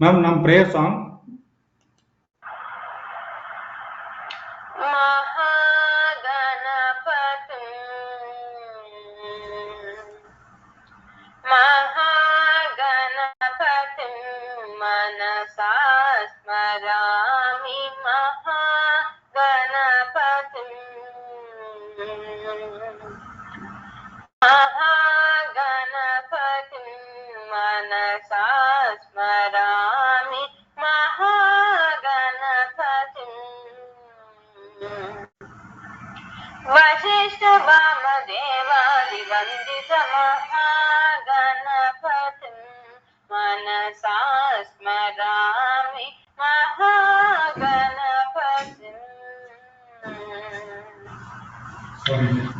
Ma'am, nam prayer song. महागणपतिं मनसा स्मरामि महागणपतिं मनसा स्मरामि महागणपतिं वसिष्ठ वामदेवादिवन्दित महागणपतिं मनसा स्मरामि महागणपतिं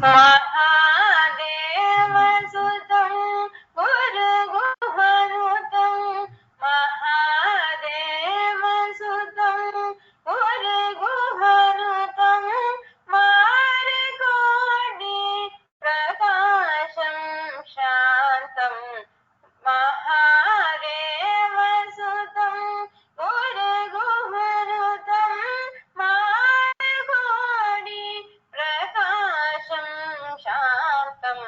महादेवसुतं गुरुगुहनुतं महादेवसुतं गुरुगुहनुतं मारिकोटि प्रकाशं शान्तं महादेवसुतं गुरुगुहनुतं मारिकोटि प्रकाशं शान्तं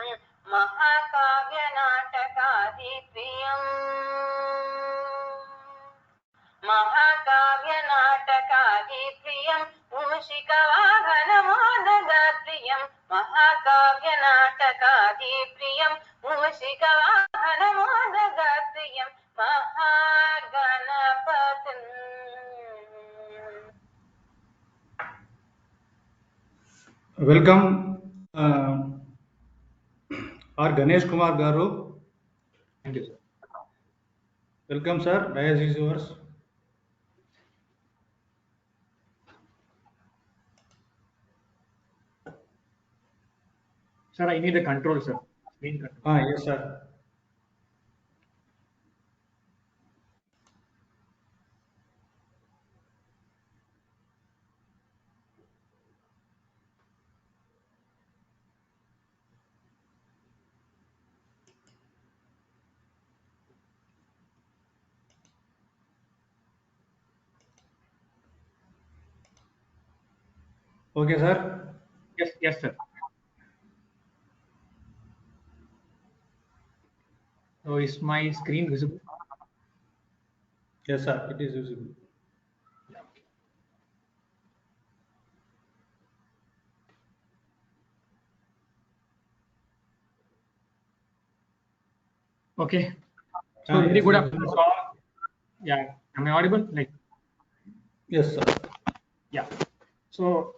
महाकाव्यनाटकादिप्रियं मूषिकवाहनमोदगप्रियं महाकाव्यनाटकादिप्रियं मूषिकवाहनमोदगप्रियं महागणपतिं Welcome R. Ganesh Kumar Garu. Thank you, sir. Welcome, sir. Dais is yours. Sir, I need a control, sir. Screen control. Yes, sir. Okay, sir. Yes, sir. So is my screen visible? Yes, sir. It is visible. Okay. So very good afternoon, sir. Yeah, am I audible? Like. Yes, sir. Yeah. So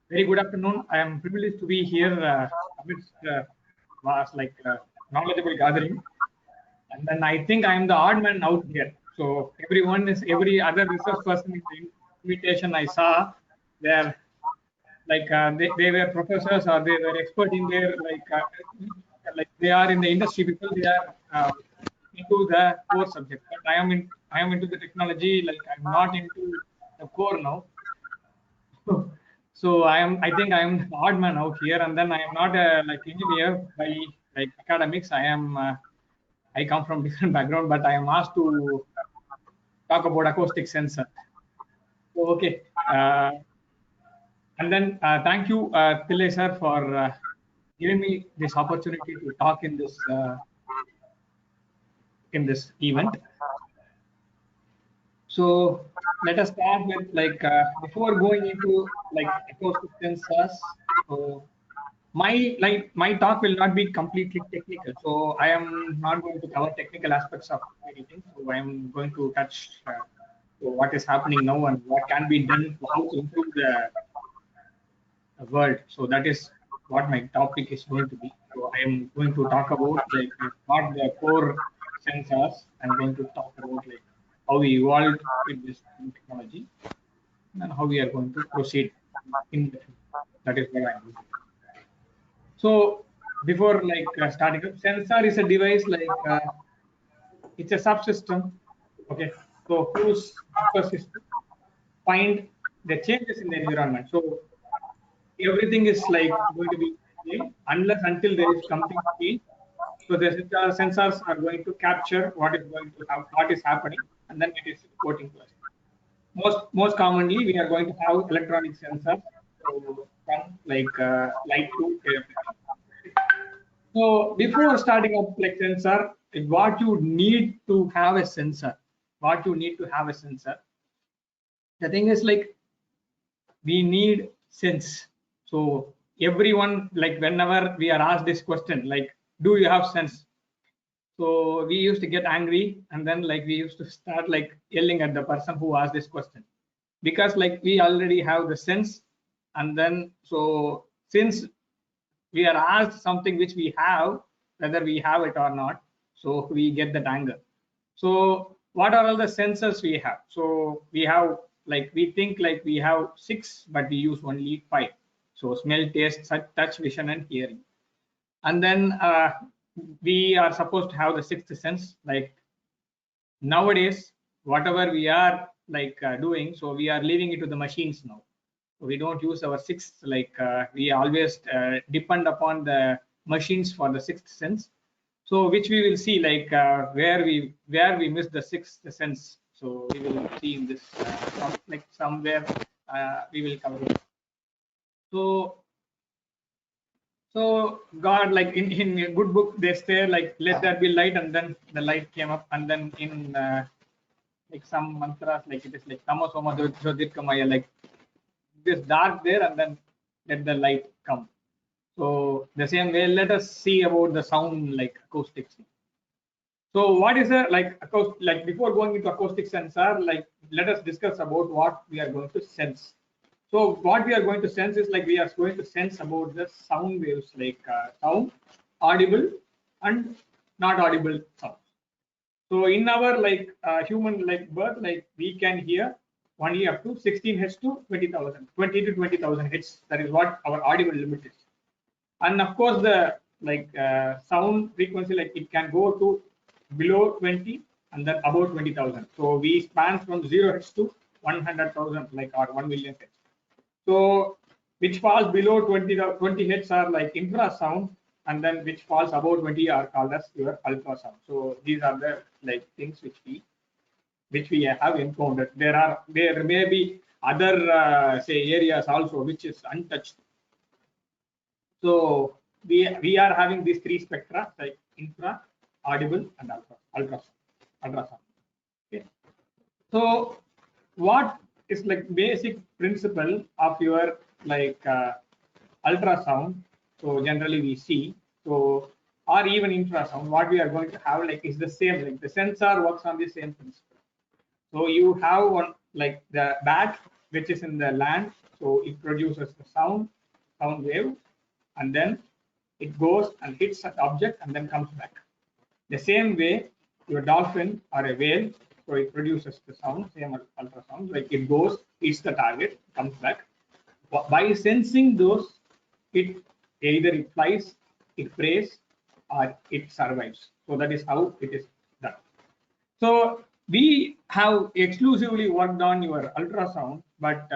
very good afternoon. I am privileged to be here amidst vast knowledgeable gathering, and then I think I am the odd man out here. So every other research person in the invitation I saw, they're they were professors or they were expert in their like they are in the industry because they are into the core subject. But I am into the technology. Like I'm not into the core now. So I think I am the odd man out here, and then I am not a engineer by academics. I come from different background, but I am asked to talk about acoustic sensor. So okay, and then thank you, Pillai sir, for giving me this opportunity to talk in this event. So let us start with before going into acoustic sensors. So my talk will not be completely technical. So I am not going to cover technical aspects of anything. So I am going to touch what is happening now and what can be done, how to improve the world. So that is what my topic is going to be. So I am going to talk about what the core sensors. I'm going to talk about how we evolved with this technology and how we are going to proceed in the future. That is what I'm going to do. So before starting up, sensor is a device it's a subsystem. Okay, so whose purpose is to find the changes in the environment. So everything is going to be same until there is something change. So the sensors are going to capture what is going to have, what is happening, and then it is reporting to us. Most commonly, we are going to have electronic sensors, so from like light to everything. So before starting up like sensor, what you need to have a sensor, what you need to have a sensor. The thing is like we need sense. So everyone, like whenever we are asked this question, like, do you have sense? So we used to get angry, and then like we used to start like yelling at the person who asked this question, because like we already have the sense, and then so since we are asked something which we have, whether we have it or not, so we get that anger. So what are all the sensors we have? So we have, like, we think like we have 6, but we use only 5. So smell, taste, touch, vision, and hearing. And then we are supposed to have the 6th sense. Like nowadays, whatever we are like doing, so we are leaving it to the machines now. We don't use our 6th, like we always depend upon the machines for the 6th sense. So which we will see like where we miss the 6th sense. So we will see in this like somewhere we will cover it. So God, like in a good book, they say like, let there be light, and then the light came up, and then in like some mantras, like it is like tamasoma jyotirgamaya, like this dark there, and then let the light come. So the same way, let us see about the sound, like acoustics. So what is a like before going into acoustic sensor, like let us discuss about what we are going to sense. So what we are going to sense is like we are going to sense about the sound waves, like sound, audible and not audible sound. So in our like human like birth, like we can hear only up to 16 hertz to 20,000, 20 to 20,000 hertz. That is what our audible limit is. And of course, the like sound frequency, like it can go to below 20 and then above 20,000. So we span from 0 hertz to 100,000, like or 1 million hertz. So which falls below 20 hertz are like infrasound, and then which falls above 20 are called as your ultrasound. So these are the like things which we have encountered. There may be other say areas also which is untouched. So we are having these 3 spectra, like infra, audible, and ultrasound. Okay. So what is like basic principle of your like ultrasound? So generally we see, so or even infrasound, what we are going to have like is the same, like the sensor works on the same principle. So you have one like the bat which is in the land, so it produces the sound wave, and then it goes and hits an object and then comes back. The same way, your dolphin or a whale, so it produces the sound, same ultrasound, like it goes, hits the target, comes back. By sensing those, it either it flies, it preys, or it survives. So that is how it is done. So we have exclusively worked on your ultrasound, but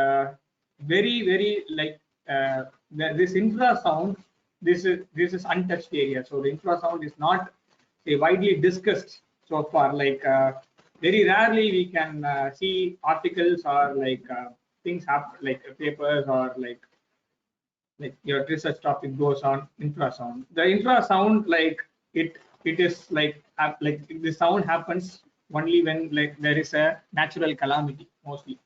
very like this infrasound, this is untouched area. So the infrasound is not widely discussed so far. Like very rarely we can see articles or like things happen, like papers or like your research topic goes on infrasound. The infrasound, like it is like the sound happens only when like there is a natural calamity mostly.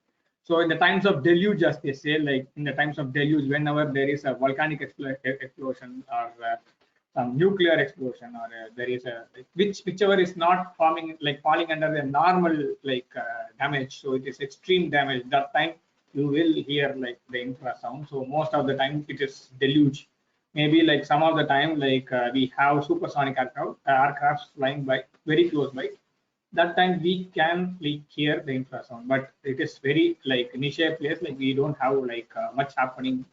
So in the times of deluge, as they say, like in the times of deluge, whenever there is a volcanic explosion or some nuclear explosion, or there is a whichever is not forming like falling under the normal like damage, so it is extreme damage. That time you will hear like the infrasound. So most of the time it is deluge. Maybe like some of the time like we have supersonic aircrafts flying by very close by. That time we can like hear the infrasound, but it is very like niche place. Like we don't have like much happening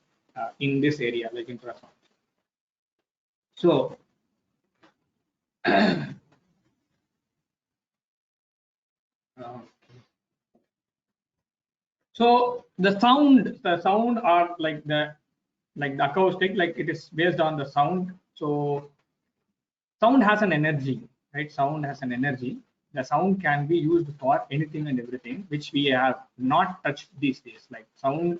in this area like infrasound. So so the sound are like the acoustic, like it is based on the sound. So sound has an energy, right? Sound has an energy. The sound can be used for anything and everything, which we have not touched these days. Like sound,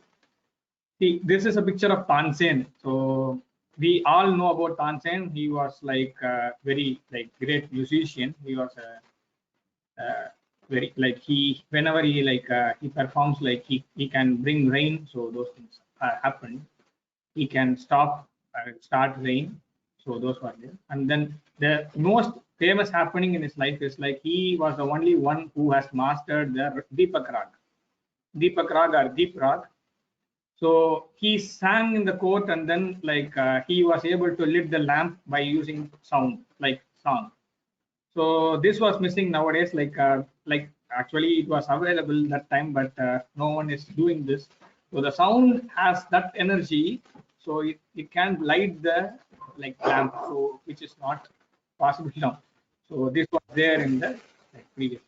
see, this is a picture of Tansen. So we all know about Tansen. He was like a very like great musician. He was a very like he whenever he like he performs, like he can bring rain. So those things happen. He can start rain. So those were there. And then the most famous happening in his life is like he was the only one who has mastered the Deepak Rag. Deepak Rag or Deep Rag. So he sang in the court, and then like he was able to lit the lamp by using sound, like song. So this was missing nowadays. Like actually it was available that time, but no one is doing this. So the sound has that energy, so it can light the like lamp, so which is not possible now. So this was there in the like, previous.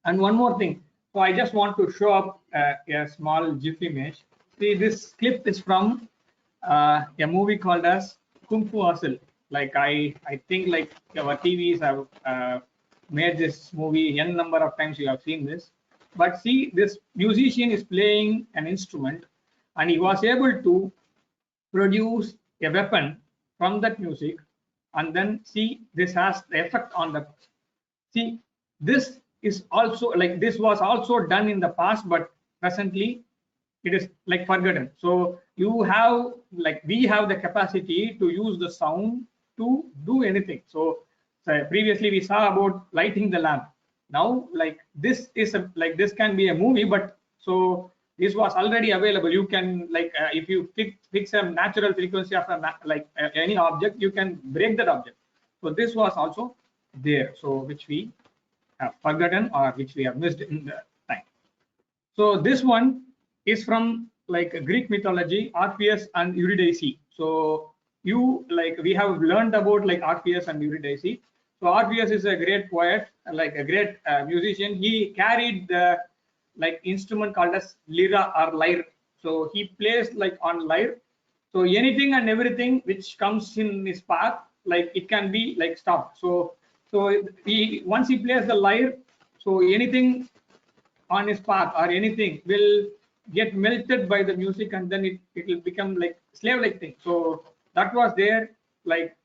And one more thing. So I just want to show up a small GIF image. See, this clip is from a movie called as Kung Fu Hustle. Like I think like our TVs have made this movie n number of times. You have seen this. But see, this musician is playing an instrument, and he was able to produce a weapon from that music. And then see, this has the effect on the, see, this is also like this was also done in the past, but presently it is like forgotten. So you have like we have the capacity to use the sound to do anything. So previously we saw about lighting the lamp. Now like this is a like this can be a movie, but so this was already available. You can like if you fix a natural frequency of a any object, you can break that object. So this was also there, so which we have forgotten or which we have missed in the time. So this one is from like Greek mythology, Orpheus and Eurydice. So you like we have learned about like Orpheus and Eurydice. So Orpheus is a great poet, like a great musician. He carried the like instrument called as lyra or lyre. So he plays like on lyre. So anything and everything which comes in his path, like it can be like stopped. So he once he plays the lyre, so anything on his path or anything will get melted by the music, and then it will become like slave like thing. So that was there, like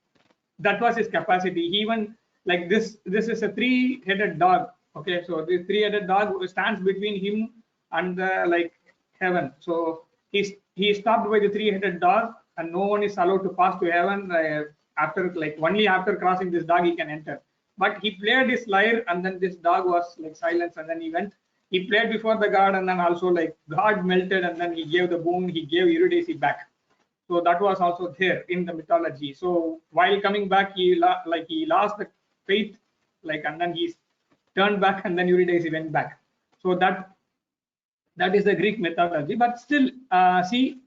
that was his capacity. He even like this is a three-headed dog. Okay, so this three-headed dog stands between him and the like heaven. So he's stopped by the three-headed dog, and no one is allowed to pass to heaven after like only after crossing this dog he can enter. But he played his lyre, and then this dog was like silenced, and then he went. He played before the god, and then also like God melted, and then he gave the boon. He gave Eurydice back. So that was also there in the mythology. So while coming back, he lost the faith, like, and then he turned back, and then Eurydice went back. So that is the Greek mythology. But still, see,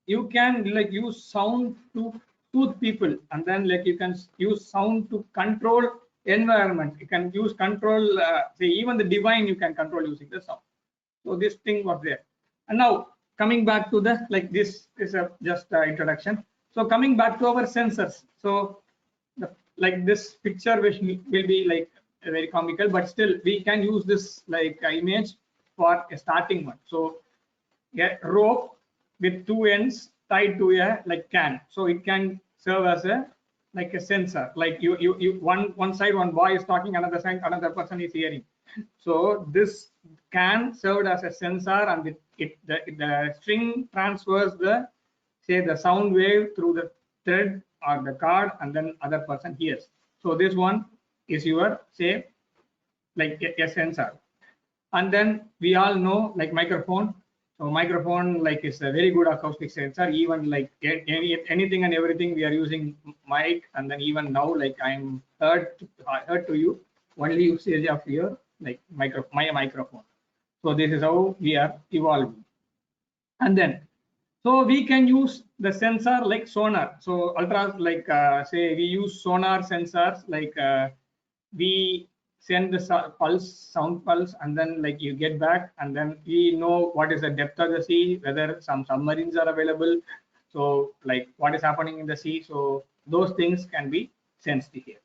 you can like use sound to soothe people, and then like you can use sound to control environment. You can use control, say even the divine you can control using the sound. So this thing was there. And now coming back to the like this is a just introduction. So coming back to our sensors. So like this picture which will be like very comical, but still we can use this like image for a starting one. So a rope with two ends tied to a like can, so it can serve as a like a sensor. Like you one side one boy is talking, another side another person is hearing. So this can serve as a sensor, and the string transfers the say the sound wave through the thread or the card, and then other person hears. So this one is your say like a sensor. And then we all know like microphone. So microphone like is a very good acoustic sensor. Even like anything and everything we are using mic, and then even now like I'm heard to you only usage of your like my microphone. So this is how we are evolving. And then so we can use the sensor like sonar. So ultra like say we use sonar sensors, like we send the sound pulse, and then like you get back, and then we know what is the depth of the sea, whether some submarines are available, so like what is happening in the sea. So those things can be sensed here.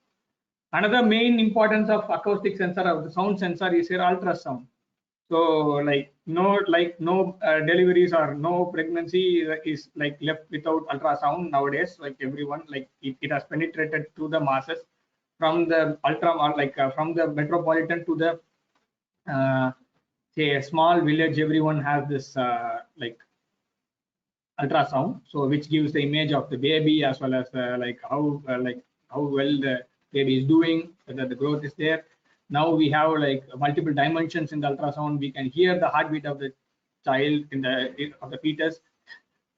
Another main importance of acoustic sensor of the sound sensor is here ultrasound. So no deliveries or no pregnancy is like left without ultrasound nowadays. Like everyone, like it has penetrated to the masses from the ultra or like from the metropolitan to the say a small village. Everyone has this like ultrasound, so which gives the image of the baby as well as like how well the baby is doing, whether the growth is there. Now we have like multiple dimensions in the ultrasound. We can hear the heartbeat of the child in the of the fetus,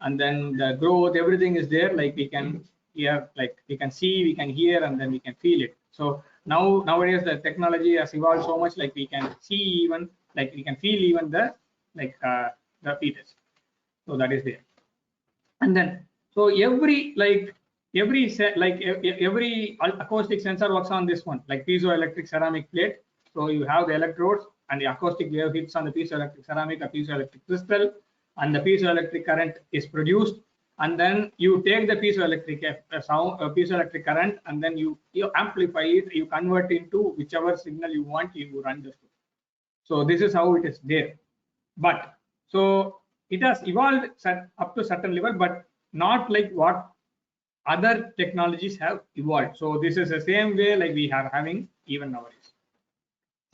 and then the growth, everything is there. Like we can hear, like we can see, we can hear, and then we can feel it. So nowadays the technology has evolved so much, like we can see even, like we can feel even the like the fetus. So that is there. And then so every acoustic sensor works on this one, like piezoelectric ceramic plate. So you have the electrodes and the acoustic wave hits on the piezoelectric ceramic or piezoelectric crystal, and the piezoelectric current is produced, and then you take the piezoelectric current, and then you amplify it, you convert into whichever signal you want, you run this. So this is how it is there. But so it has evolved up to certain level, but not like what other technologies have evolved. So this is the same way like we are having even nowadays.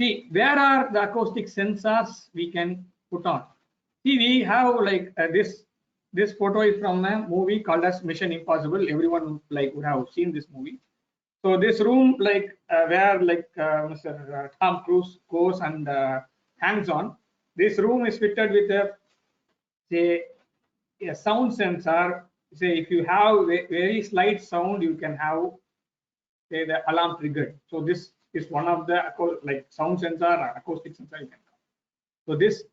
See, where are the acoustic sensors we can put on? See, we have like this photo is from a movie called as Mission Impossible. Everyone like would have seen this movie. So this room, like where like Mr. Tom Cruise goes and hangs on, this room is fitted with a say a sound sensor. Say if you have very slight sound, you can have say the alarm triggered. So this is one of the like sound sensor or acoustic sensor you can have. So this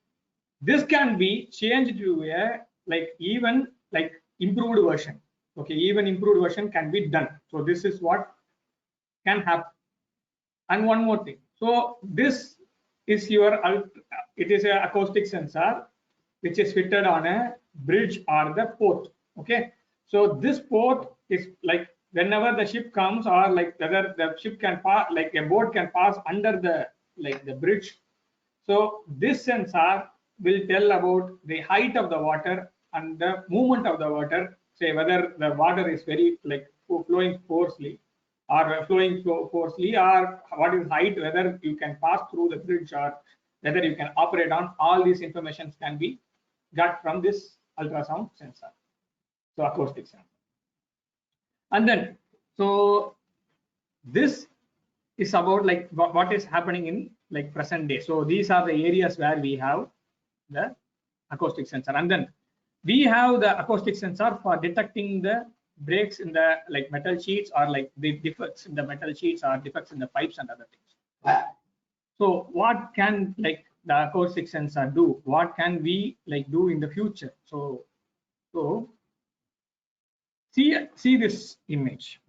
can be changed to a like even like improved version. Okay, even improved version can be done. So this is what can happen. And one more thing. So this is your it is a acoustic sensor which is fitted on a bridge or the port. Okay, so this port is like whenever the ship comes, or like whether the ship can pass, like a boat can pass under the like the bridge. So this sensor will tell about the height of the water and the movement of the water. Say whether the water is very like flowing forcefully or or what is height, whether you can pass through the bridge or whether you can operate on. All these informations can be got from this ultrasound sensor, so acoustic sensor. And then so this is about like what is happening in like present day. So these are the areas where we have the acoustic sensor, and then we have the acoustic sensor for detecting the breaks in the like metal sheets, or like the defects in the metal sheets or defects in the pipes and other things. So what can like the acoustic sensor do? What can we like do in the future? So see this image.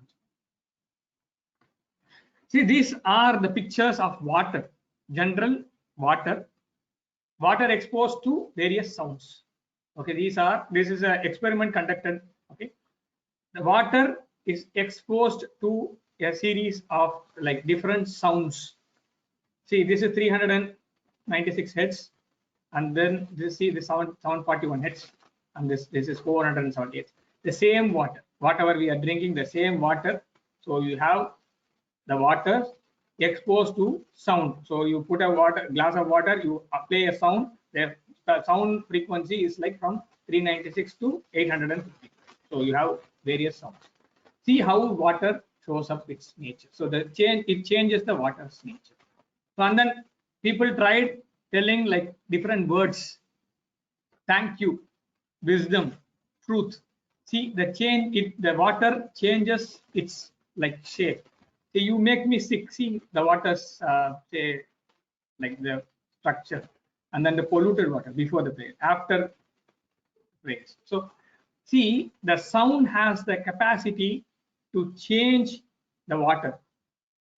See, these are the pictures of water, general water exposed to various sounds. Okay, this is an experiment conducted. Okay, the water is exposed to a series of like different sounds. See, this is 396 hertz, and then this see the 741 hertz, and this is 478. The same water, whatever we are drinking, the same water. So you have the water exposed to sound. So you put a glass of water, you apply a sound. The sound frequency is like from 396 to 850. So you have various sounds. See how water shows up its nature. So it changes the water's nature. So and then people tried telling like different words. Thank you, wisdom, truth. See the the water changes its like shape. So you make me sick. See the water's say like the structure, and then the polluted water before the prayer, after prayers. So see the sound has the capacity to change the water.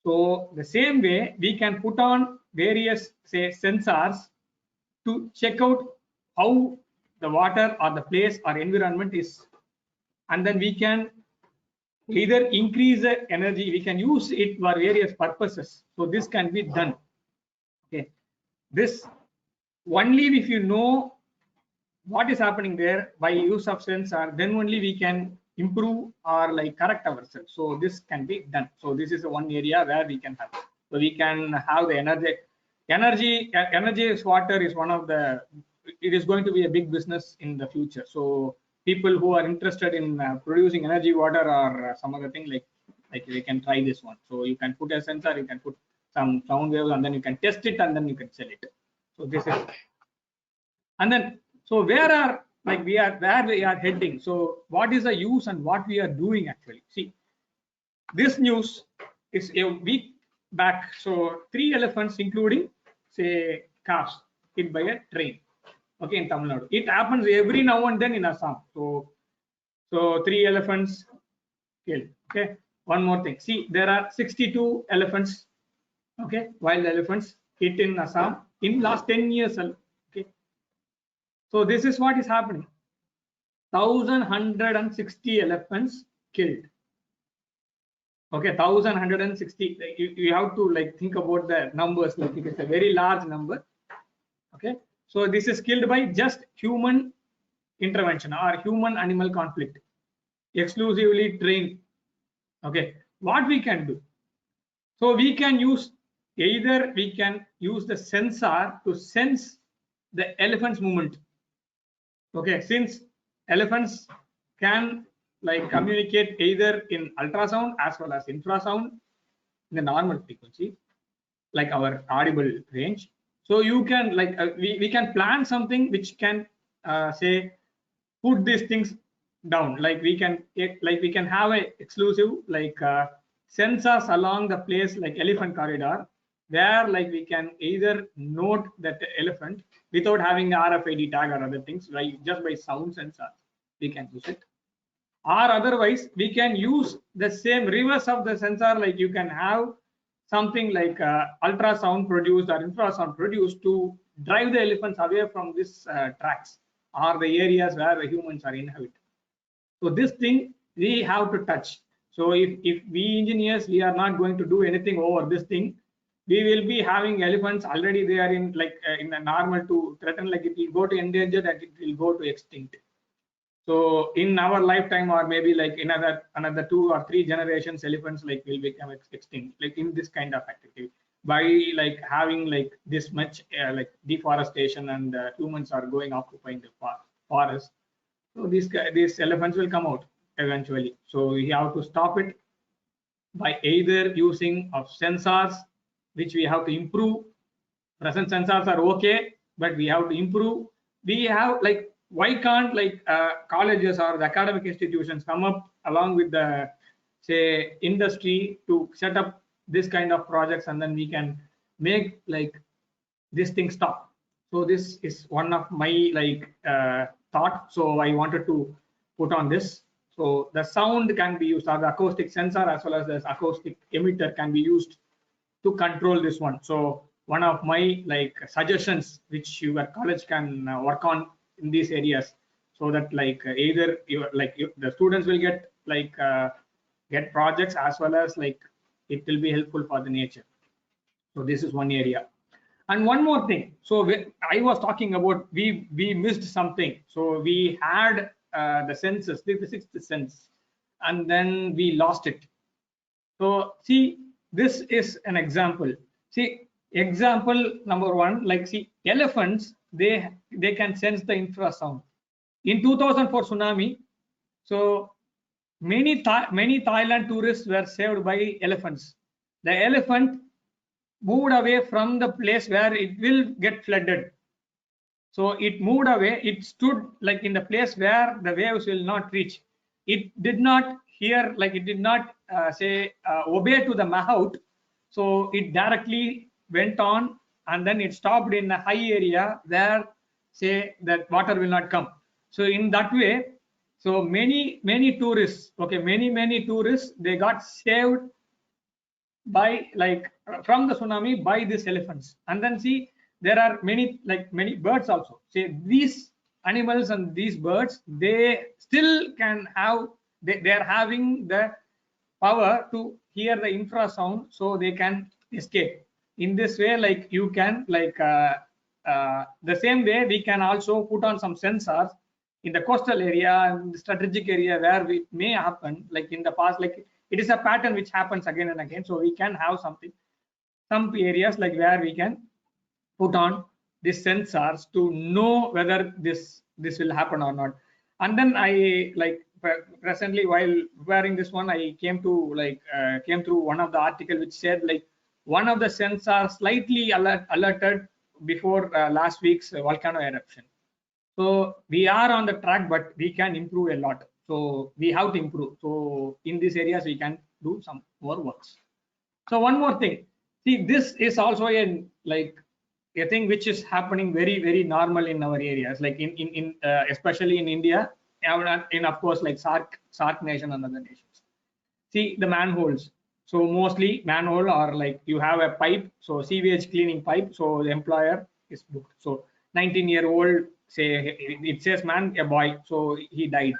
So the same way we can put on various say sensors to check out how the water or the place or environment is, and then we can either increase the energy, we can use it for various purposes. So this can be done. Okay, this only if you know what is happening there by use of sensor, then only we can improve or like correct ourselves. So this can be done. So this is one area where we can have. So we can have the energy is water is one of the, it is going to be a big business in the future. So people who are interested in producing energy water or some other thing, like they can try this one. So you can put a sensor, you can put some sound waves, and then you can test it, and then you can sell it. So this is, and then so where we are heading. So what is the use and what we are doing actually? See, this news is a week back. So 3 elephants, including say cars, hit by a train. Okay, in Tamil Nadu. It happens every now and then in Assam. So 3 elephants killed. Okay. One more thing. See, there are 62 elephants. Okay, wild elephants hit in Assam in last 10 years. Okay. So this is what is happening. 1,160 elephants killed. Okay, 1,160. You have to like think about the numbers. Like it's a very large number. Okay, so this is killed by just human intervention or human animal conflict, exclusively trained. Okay, what we can do? So we can use, either we can use the sensor to sense the elephant's movement. Okay, since elephants can like communicate either in ultrasound as well as infrasound in the normal frequency, like our audible range. So you can like we can plan something which can say put these things down. Like we can have a exclusive like sensors along the place like elephant corridor, where like we can either note that elephant without having the RFID tag or other things, like just by sound sensor we can use it. Or otherwise we can use the same reverse of the sensor, like you can have something like ultrasound produced or infrasound produced to drive the elephants away from these tracks or the areas where the humans are inhabit. So this thing we have to touch. So if we engineers, we are not going to do anything over this thing, we will be having elephants already they are in like in a normal to threaten, like it will go to endangered and it will go to extinct. So in our lifetime, or maybe like in another 2 or 3 generations, elephants like will become extinct, like in this kind of activity, by like having like this much like deforestation, and humans are going occupying the forest. So these elephants will come out eventually. So we have to stop it by either using of sensors, which we have to improve. Present sensors are okay, but we have to improve. We have like, why can't like colleges or the academic institutions come up along with the say industry to set up this kind of projects, and then we can make like this thing stop. So this is one of my like thought. So I wanted to put on this. So the sound can be used, or the acoustic sensor as well as the acoustic emitter can be used to control this one. So one of my like suggestions which your college can work on in these areas, so that like either the students will get like get projects, as well as like it will be helpful for the nature. So this is one area. And one more thing, so I was talking about we missed something. So we had the senses, the 6th sense, and then we lost it. So see, this is an example. See, example number 1, like see, elephants, they can sense the infrasound. In 2004 tsunami, so many Thailand tourists were saved by elephants. The elephant moved away from the place where it will get flooded. So it moved away. It stood like in the place where the waves will not reach. It did not hear, like it did not say obey to the mahout. So it directly went on, and then it stopped in a high area where say that water will not come. So in that way, so many tourists, okay, many tourists, they got saved by like from the tsunami by these elephants. And then see, there are many birds also. Say these animals and these birds, they still can have, they are having the power to hear the infrasound, so they can escape. In this way, like you can the same way we can also put on some sensors in the coastal area and the strategic area where it may happen, like in the past, like it is a pattern which happens again and again. So we can have something, some areas like where we can put on these sensors to know whether this will happen or not. And then I like presently while wearing this one, I came to came through one of the article which said like one of the sensors slightly alerted before last week's volcano eruption. So we are on the track, but we can improve a lot. So we have to improve. So in these areas we can do some more works. So one more thing, see, this is also a thing which is happening very normal in our areas, like in especially in India, and in of course like SARC nation and other nations. See the manholes. So mostly manhole, or like you have a pipe, so sewage cleaning pipe. So the employer is booked. So 19-year-old, say it says man, a boy, so he died.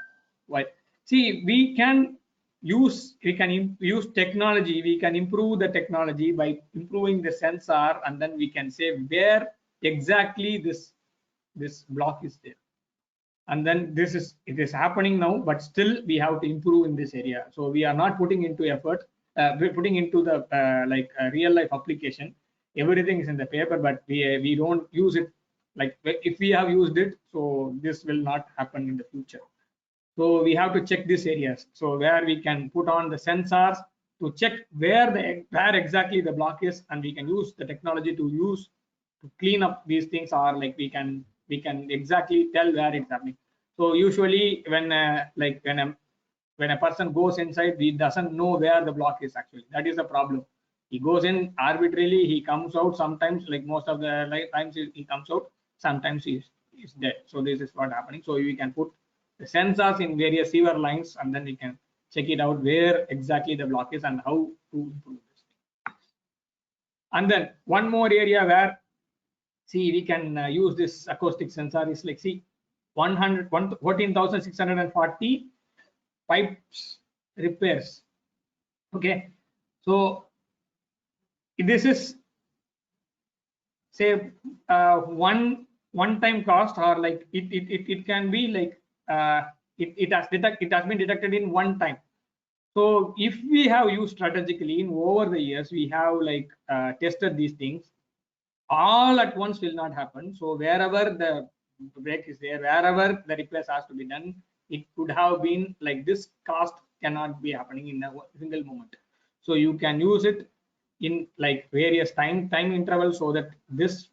Why? See, we can use technology. We can improve the technology by improving the sensor, and then we can say where exactly this block is there. And then it is happening now, but still we have to improve in this area. So we are not putting into effort, we're putting into the real life application. Everything is in the paper, but we don't use it. Like if we have used it, so this will not happen in the future. So we have to check these areas. So where we can put on the sensors to check where exactly the block is, and we can use the technology to clean up these things, or like we can exactly tell where it's happening. So usually when when a person goes inside, he doesn't know where the block is actually. That is the problem. He goes in arbitrarily, he comes out sometimes, like most of the times he comes out, sometimes he's dead. So this is what happening. So we can put the sensors in various sewer lines, and then we can check it out where exactly the block is and how to improve this. And then one more area where, see, we can use this acoustic sensor is like, see, 14,640 pipes repairs. Okay, so this is, say, one time cost, or like it can be like it has been detected in one time. So if we have used strategically in over the years, we have like tested these things, all at once will not happen. So wherever the break is there, wherever the repairs has to be done, it could have been like this cost cannot be happening in a single moment. So you can use it in like various time intervals, so that this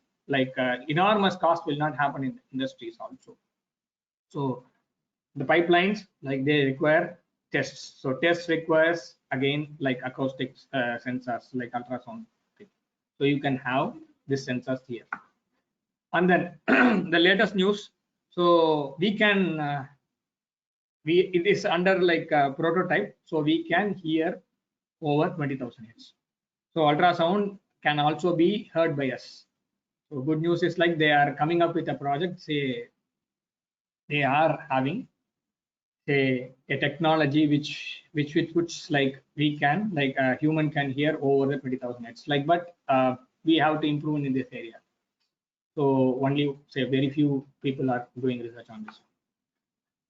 enormous cost will not happen in the industries also. So the pipelines, like they require tests. So tests requires again like acoustic sensors, like ultrasound. So you can have these sensors here. And then the latest news. So we can it is under like a prototype. So we can hear over 20,000 hertz. So ultrasound can also be heard by us. So good news is like they are coming up with a project. Say they are having a technology which like we can like a human can hear over the 20,000 hertz. Like, but we have to improve in this area. So only say very few people are doing research on this.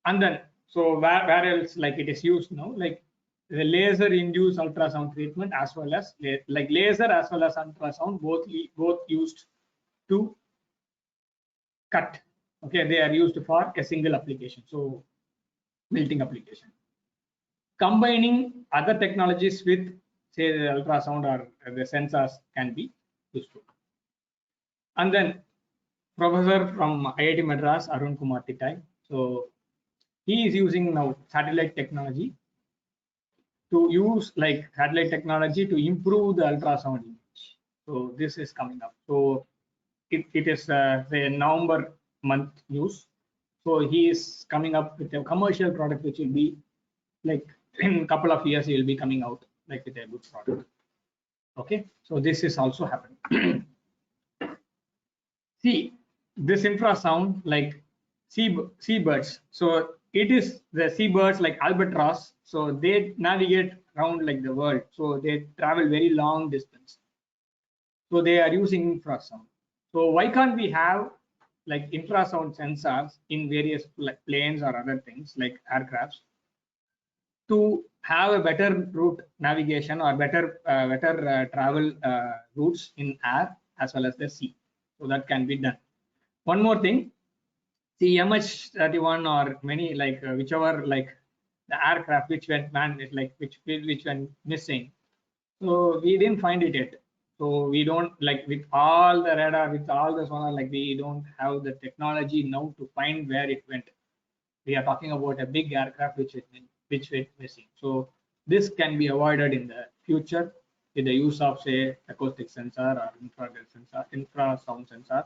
And then so where else like it is used now, like the laser induced ultrasound treatment, as well as like laser as well as ultrasound, both used to cut. Okay, they are used for a single application. So melting application. Combining other technologies with, say, the ultrasound or the sensors can be useful. And then professor from IIT Madras, Arun Kumar Tittai, so he is using now satellite technology to use like satellite technology to improve the ultrasound image. So this is coming up. So it is say November month news. So he is coming up with a commercial product which will be like in a couple of years he will be coming out like with a good product. Okay, so this is also happening. See, this infrasound, like seabirds. So it is the seabirds like albatross. So they navigate around like the world. So they travel very long distance. So they are using infrasound. So why can't we have like infrasound sensors in various like planes or other things like aircrafts to have a better route navigation or better travel routes in air as well as the sea? So that can be done. One more thing, see MH31 or many like whichever like the aircraft which went man like which went missing. So we didn't find it yet. So we don't like with all the radar, with all the sonar, like we don't have the technology now to find where it went. We are talking about a big aircraft which went missing. So this can be avoided in the future with the use of say acoustic sensor or infrared sensor, infrasound sensor,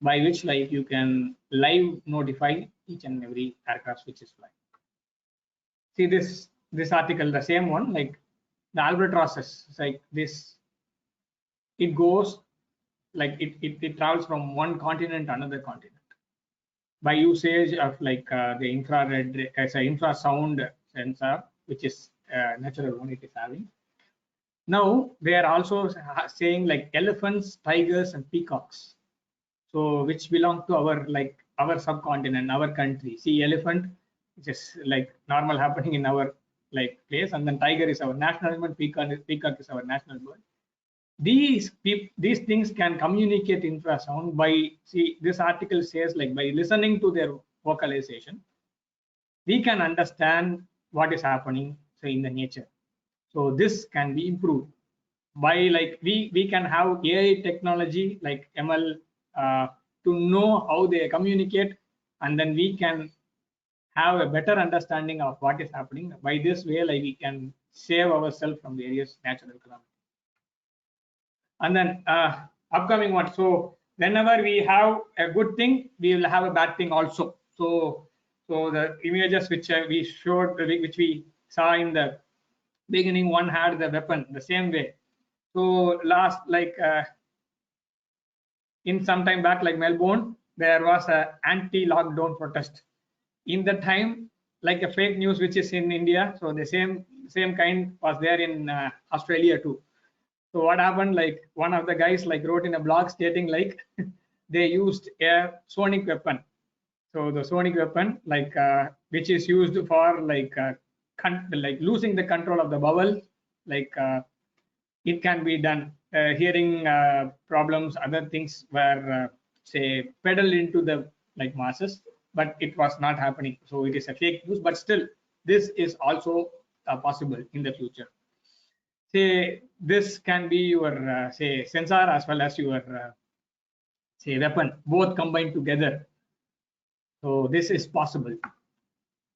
by which like you can live notify each and every aircraft which is flying. See this article, the same one, like the albatrosses, like this, it goes like it travels from one continent to another continent by usage of like the infrared as an infrasound sensor, which is natural one it is having. Now they are also saying like elephants, tigers, and peacocks. So which belong to our like our subcontinent, our country. See elephant, which is like normal happening in our like place, and then tiger is our national animal, peacock is our national bird. These things can communicate infrasound by, see this article says like by listening to their vocalization, we can understand what is happening say in the nature. So this can be improved by like we can have AI technology like ML to know how they communicate, and then we can have a better understanding of what is happening. By this way, like we can save ourselves from various natural calamities. And then upcoming one. So whenever we have a good thing, we will have a bad thing also. So the images which we showed, which we saw in the beginning, one had the weapon the same way. So last like in some time back, like Melbourne, there was a anti-lockdown protest. In the time, like a fake news which is in India, so the same kind was there in Australia too. So what happened? Like one of the guys like wrote in a blog stating like they used a sonic weapon. So the sonic weapon, like which is used for like losing the control of the bubble, like it can be done. Hearing problems, other things were say pedaled into the like masses, but it was not happening. So it is a fake news, but still this is also possible in the future. Say this can be your say sensor as well as your say weapon, both combined together. So this is possible.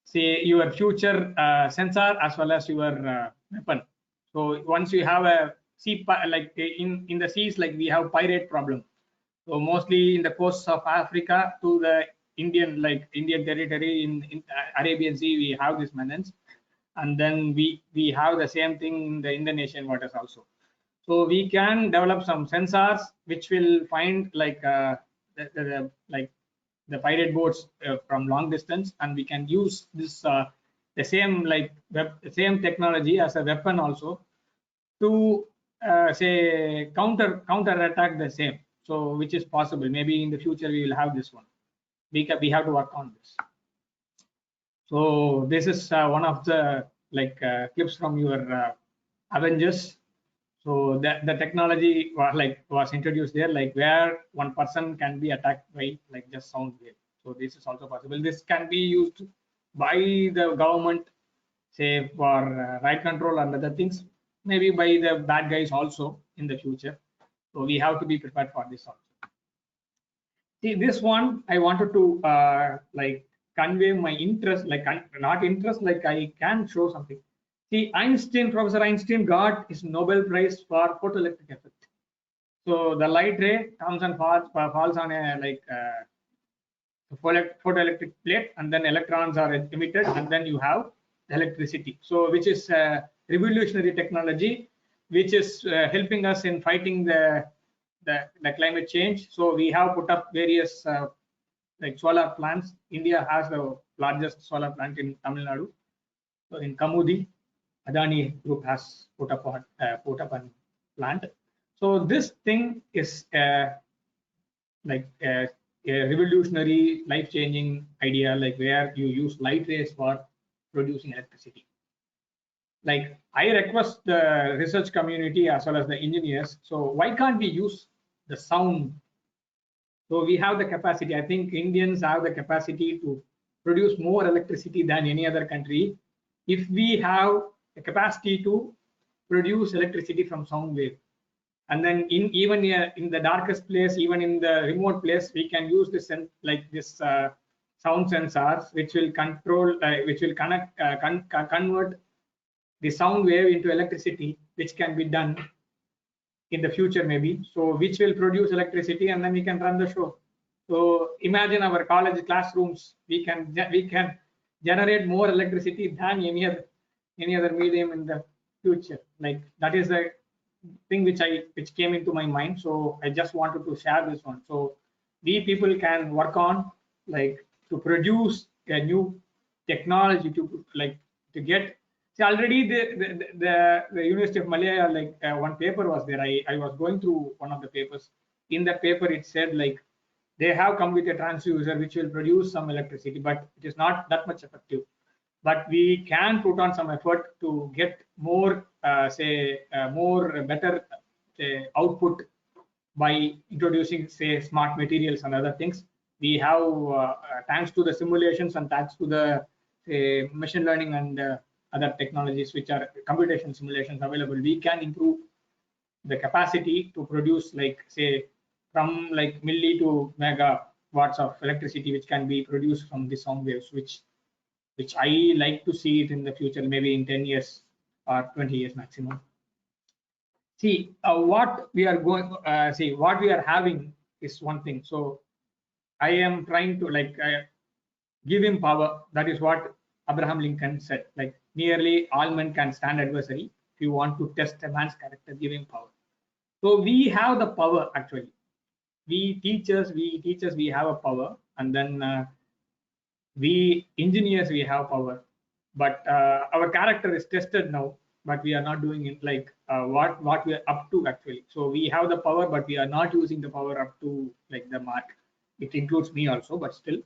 Say your future sensor as well as your weapon. So once you have a sea, like in the seas, like we have pirate problem. So mostly in the coasts of Africa to the Indian territory in Arabian Sea, we have this menace, and then we have the same thing in the Indonesian waters also. So we can develop some sensors which will find like like the pirate boats from long distance, and we can use this the same like the same technology as a weapon also to say counter attack the same. So which is possible. Maybe in the future we will have this one. We have to work on this. So this is one of the like clips from your Avengers. So the technology was introduced there, like where one person can be attacked by like just sound wave. So this is also possible. This can be used by the government, say for riot control and other things, maybe by the bad guys also in the future. So we have to be prepared for this also. See this one, I wanted to like convey my interest, like not interest, like I can show something. See, Professor Einstein got his Nobel Prize for photoelectric effect. So the light ray comes and falls on a like photoelectric plate, and then electrons are emitted, and then you have electricity. So which is revolutionary technology, which is helping us in fighting the climate change. So we have put up various like solar plants. India has the largest solar plant in Tamil Nadu. So in Kamudi, Adani Group has put up a plant. So this thing is like a revolutionary, life-changing idea, like where you use light rays for producing electricity. Like I request the research community as well as the engineers. So why can't we use the sound? So we have the capacity. I think Indians have the capacity to produce more electricity than any other country. If we have the capacity to produce electricity from sound wave, and then in even in the darkest place, even in the remote place, we can use this like this sound sensors, which will control, which will convert the sound wave into electricity, which can be done in the future maybe. So which will produce electricity, and then we can run the show. So imagine our college classrooms, we can generate more electricity than any other medium in the future. Like that is the thing which came into my mind. So I just wanted to share this one. So we people can work on like to produce a new technology to like to get. See, already the University of Malaya, like one paper was there. I was going through one of the papers. In that paper, it said like they have come with a transducer which will produce some electricity, but it is not that much effective. But we can put on some effort to get more, more better output by introducing, say, smart materials and other things. We have, thanks to the simulations and thanks to the machine learning and other technologies which are computation simulations available, we can improve the capacity to produce, like, say, from like milli to megawatts of electricity, which can be produced from the sound waves, which I like to see it in the future, maybe in 10 years or 20 years maximum. See, what we are going, see, what we are having is one thing. So I am trying to like give him power. That is what Abraham Lincoln said. Like nearly all men can stand adversary. If you want to test a man's character, give him power. So we have the power actually. We teachers, we have a power, and then we engineers, we have power. But our character is tested now, but we are not doing it like what we are up to actually. So we have the power, but we are not using the power up to like the mark. It includes me also, but still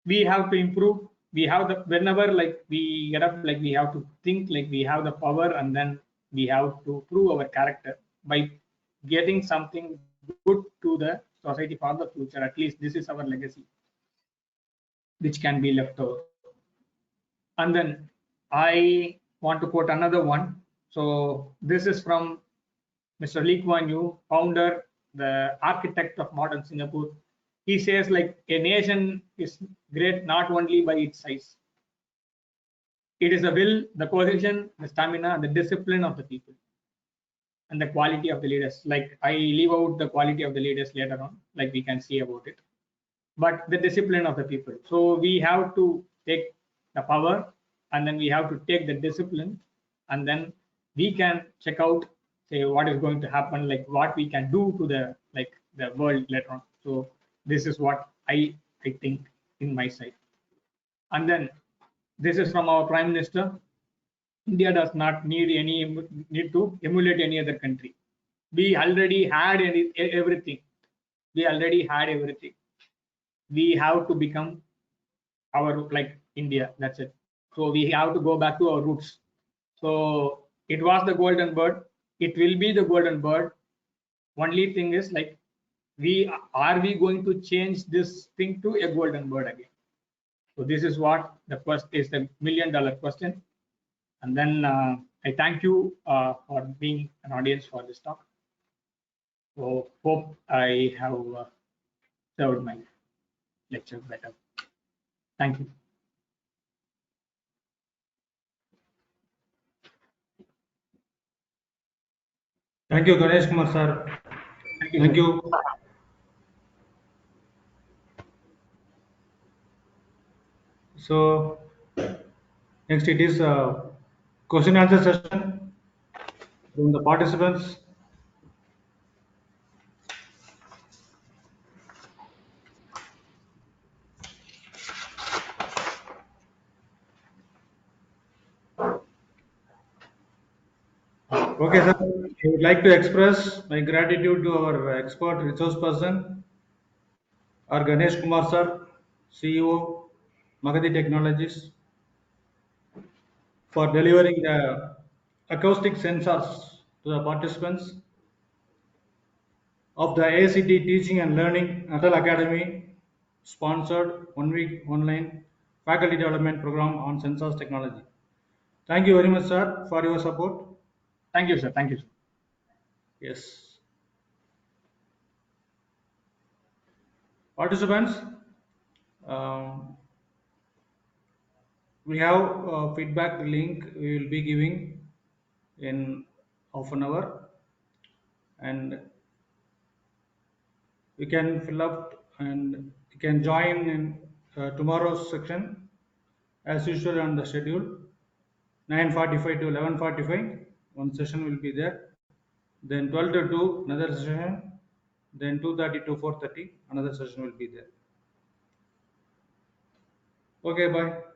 we have to improve. We have the whenever like we get up, like we have to think like we have the power, and then we have to prove our character by getting something good to the society for the future. At least this is our legacy, which can be left over. And then I want to quote another one. So this is from Mr. Lee Kuan Yew, founder, the architect of modern Singapore. He says like a nation is great not only by its size. It is the will, the cohesion, the stamina, the discipline of the people, and the quality of the leaders. Like I leave out the quality of the leaders later on, like we can see about it, but the discipline of the people. So we have to take the power, and then we have to take the discipline, and then we can check out, say, what is going to happen, like what we can do to the world later on. So this is what I think in my side. And then this is from our Prime Minister. India does not need to emulate any other country. We already had everything. We already had everything. We have to become our like India. That's it. So we have to go back to our roots. So it was the golden bird. It will be the golden bird. Only thing is like we going to change this thing to a golden bird again? So this is what the first is the $1,000,000 question. And then I thank you for being an audience for this talk. So hope I have served my lecture better. Thank you. Thank you, Ganesh Kumar sir. Thank you. So next it is question answer session from the participants. Okay, sir. I would like to express my gratitude to our expert resource person, our Ganesh Kumar sir, CEO, Magadhi Technologies, for delivering the acoustic sensors to the participants of the ACT Teaching and Learning Atal Academy sponsored 1 week online faculty development program on sensors technology. Thank you very much, sir, for your support. Thank you, sir. Thank you, sir. Yes. Participants, um, we have a feedback link we will be giving in half an hour, and you can fill up and you can join in tomorrow's section as usual on the schedule 9:45 to 11:45. One session will be there. Then 12 to 2 another session. Then 2:30 to 4:30 another session will be there. Okay, bye.